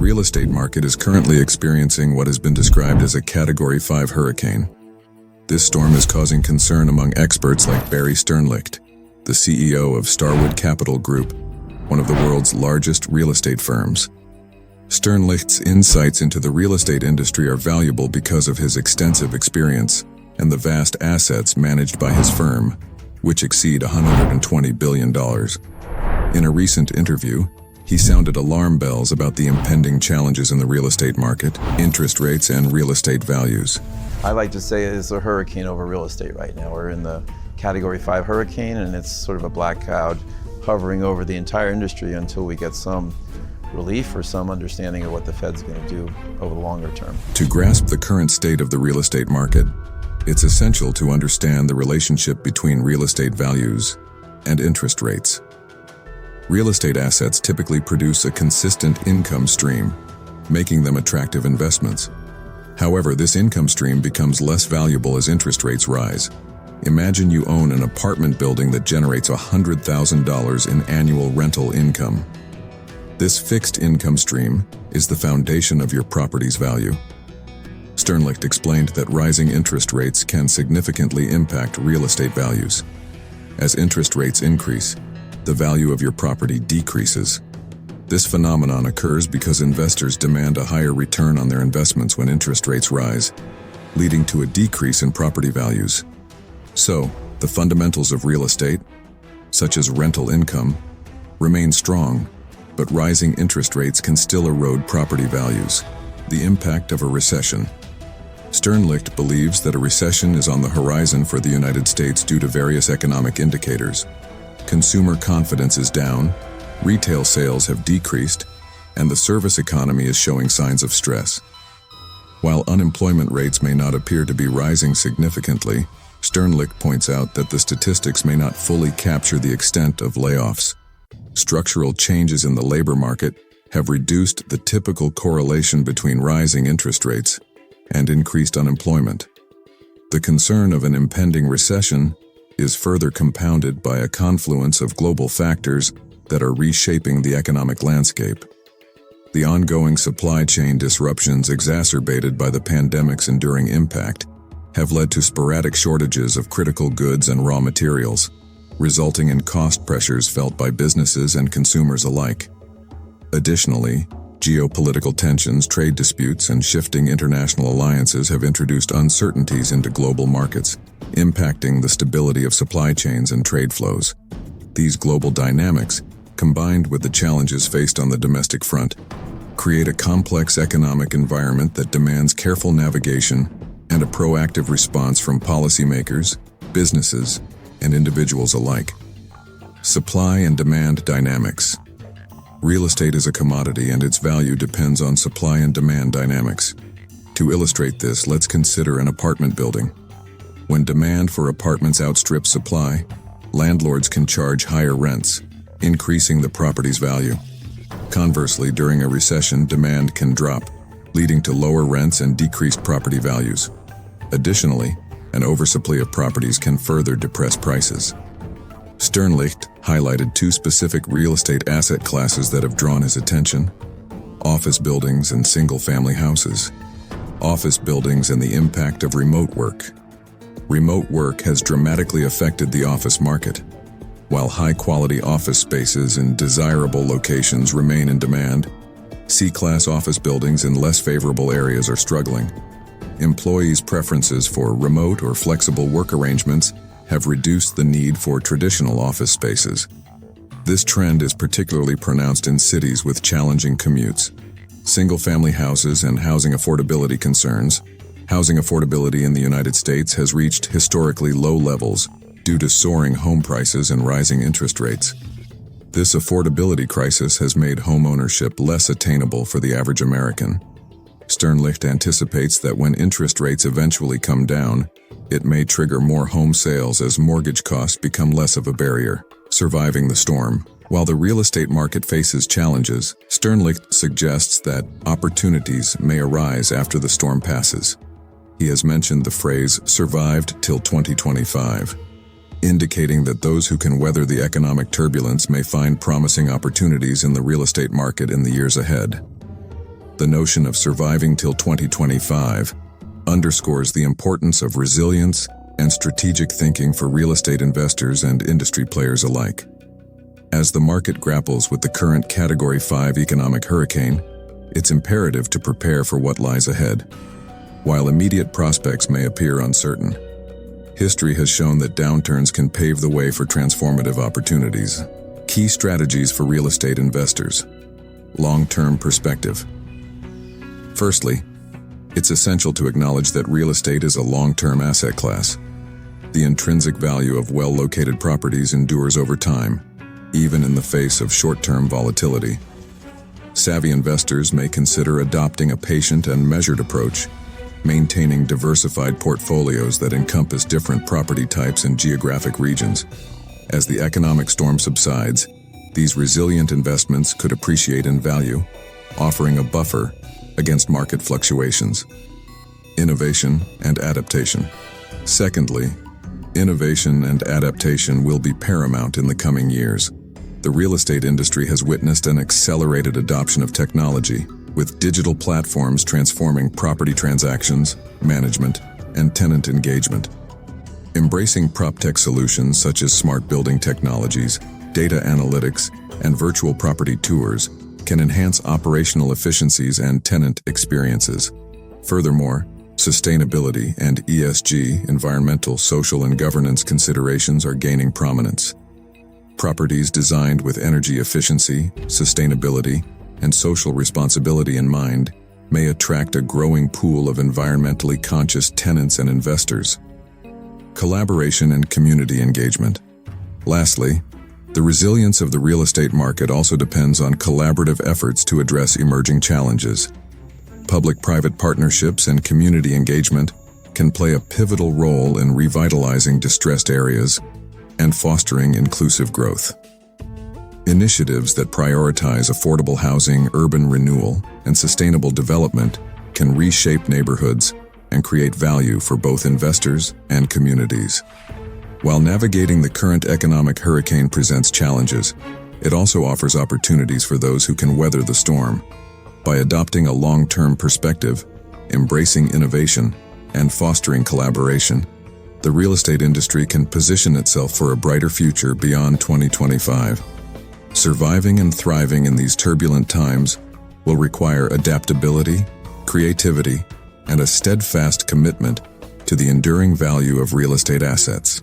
real estate market is currently experiencing what has been described as a Category 5 hurricane. This storm is causing concern among experts like Barry Sternlicht, the CEO of Starwood Capital Group, one of the world's largest real estate firms. Sternlicht's insights into the real estate industry are valuable because of his extensive experience and the vast assets managed by his firm, which exceed $120 billion. In a recent interview, he sounded alarm bells about the impending challenges in the real estate market, interest rates, and real estate values. I like to say it's a hurricane over real estate right now. We're in the Category 5 hurricane, and it's sort of a black cloud hovering over the entire industry until we get some relief or some understanding of what the Fed's going to do over the longer term. To grasp the current state of the real estate market, it's essential to understand the relationship between real estate values and interest rates. Real estate assets typically produce a consistent income stream, making them attractive investments. However, this income stream becomes less valuable as interest rates rise. Imagine you own an apartment building that generates $100,000 in annual rental income. This fixed income stream is the foundation of your property's value. Sternlicht explained that rising interest rates can significantly impact real estate values. As interest rates increase, the value of your property decreases. This phenomenon occurs because investors demand a higher return on their investments when interest rates rise, leading to a decrease in property values. So, the fundamentals of real estate, such as rental income, remain strong, but rising interest rates can still erode property values. The impact of a recession. Sternlicht believes that a recession is on the horizon for the United States due to various economic indicators. Consumer confidence is down, retail sales have decreased, and the service economy is showing signs of stress. While unemployment rates may not appear to be rising significantly, Sternlicht points out that the statistics may not fully capture the extent of layoffs. Structural changes in the labor market have reduced the typical correlation between rising interest rates and increased unemployment. The concern of an impending recession is further compounded by a confluence of global factors that are reshaping the economic landscape. The ongoing supply chain disruptions exacerbated by the pandemic's enduring impact have led to sporadic shortages of critical goods and raw materials, resulting in cost pressures felt by businesses and consumers alike. Additionally, geopolitical tensions, trade disputes, and shifting international alliances have introduced uncertainties into global markets, impacting the stability of supply chains and trade flows. These global dynamics, combined with the challenges faced on the domestic front, create a complex economic environment that demands careful navigation and a proactive response from policymakers, businesses, and individuals alike. Supply and demand dynamics. Real estate is a commodity and its value depends on supply and demand dynamics. To illustrate this, let's consider an apartment building. When demand for apartments outstrips supply, landlords can charge higher rents, increasing the property's value. Conversely, during a recession, demand can drop, leading to lower rents and decreased property values. Additionally, an oversupply of properties can further depress prices. Sternlicht highlighted two specific real estate asset classes that have drawn his attention: office buildings and single-family houses. Office buildings and the impact of remote work. Remote work has dramatically affected the office market. While high-quality office spaces in desirable locations remain in demand, C-class office buildings in less favorable areas are struggling. Employees' preferences for remote or flexible work arrangements have reduced the need for traditional office spaces. This trend is particularly pronounced in cities with challenging commutes. Single-family houses and housing affordability concerns. Housing affordability in the United States has reached historically low levels due to soaring home prices and rising interest rates. This affordability crisis has made homeownership less attainable for the average American. Sternlicht anticipates that when interest rates eventually come down, it may trigger more home sales as mortgage costs become less of a barrier. Surviving the storm. While the real estate market faces challenges, Sternlicht suggests that opportunities may arise after the storm passes. He has mentioned the phrase "survived till 2025," indicating that those who can weather the economic turbulence may find promising opportunities in the real estate market in the years ahead. the notion of surviving till 2025 underscores the importance of resilience and strategic thinking for real estate investors and industry players alike. As the market grapples with the current Category 5 economic hurricane, it's imperative to prepare for what lies ahead. While immediate prospects may appear uncertain, history has shown that downturns can pave the way for transformative opportunities. Key strategies for real estate investors. Long-term perspective. Firstly, it's essential to acknowledge that real estate is a long-term asset class. The intrinsic value of well-located properties endures over time, even in the face of short-term volatility. Savvy investors may consider adopting a patient and measured approach, maintaining diversified portfolios that encompass different property types and geographic regions. As the economic storm subsides, these resilient investments could appreciate in value, offering a buffer against market fluctuations. Innovation and adaptation. Secondly, innovation and adaptation will be paramount in the coming years. The real estate industry has witnessed an accelerated adoption of technology, with digital platforms transforming property transactions, management, and tenant engagement. Embracing PropTech solutions such as smart building technologies, data analytics, and virtual property tours can enhance operational efficiencies and tenant experiences. Furthermore, sustainability and ESG, environmental, social, and governance considerations are gaining prominence. Properties designed with energy efficiency, sustainability, and social responsibility in mind may attract a growing pool of environmentally conscious tenants and investors. Collaboration and community engagement. Lastly, the resilience of the real estate market also depends on collaborative efforts to address emerging challenges. Public-private partnerships and community engagement can play a pivotal role in revitalizing distressed areas and fostering inclusive growth. Initiatives that prioritize affordable housing, urban renewal, and sustainable development can reshape neighborhoods and create value for both investors and communities. While navigating the current economic hurricane presents challenges, it also offers opportunities for those who can weather the storm. By adopting a long-term perspective, embracing innovation, and fostering collaboration, the real estate industry can position itself for a brighter future beyond 2025. Surviving and thriving in these turbulent times will require adaptability, creativity, and a steadfast commitment to the enduring value of real estate assets.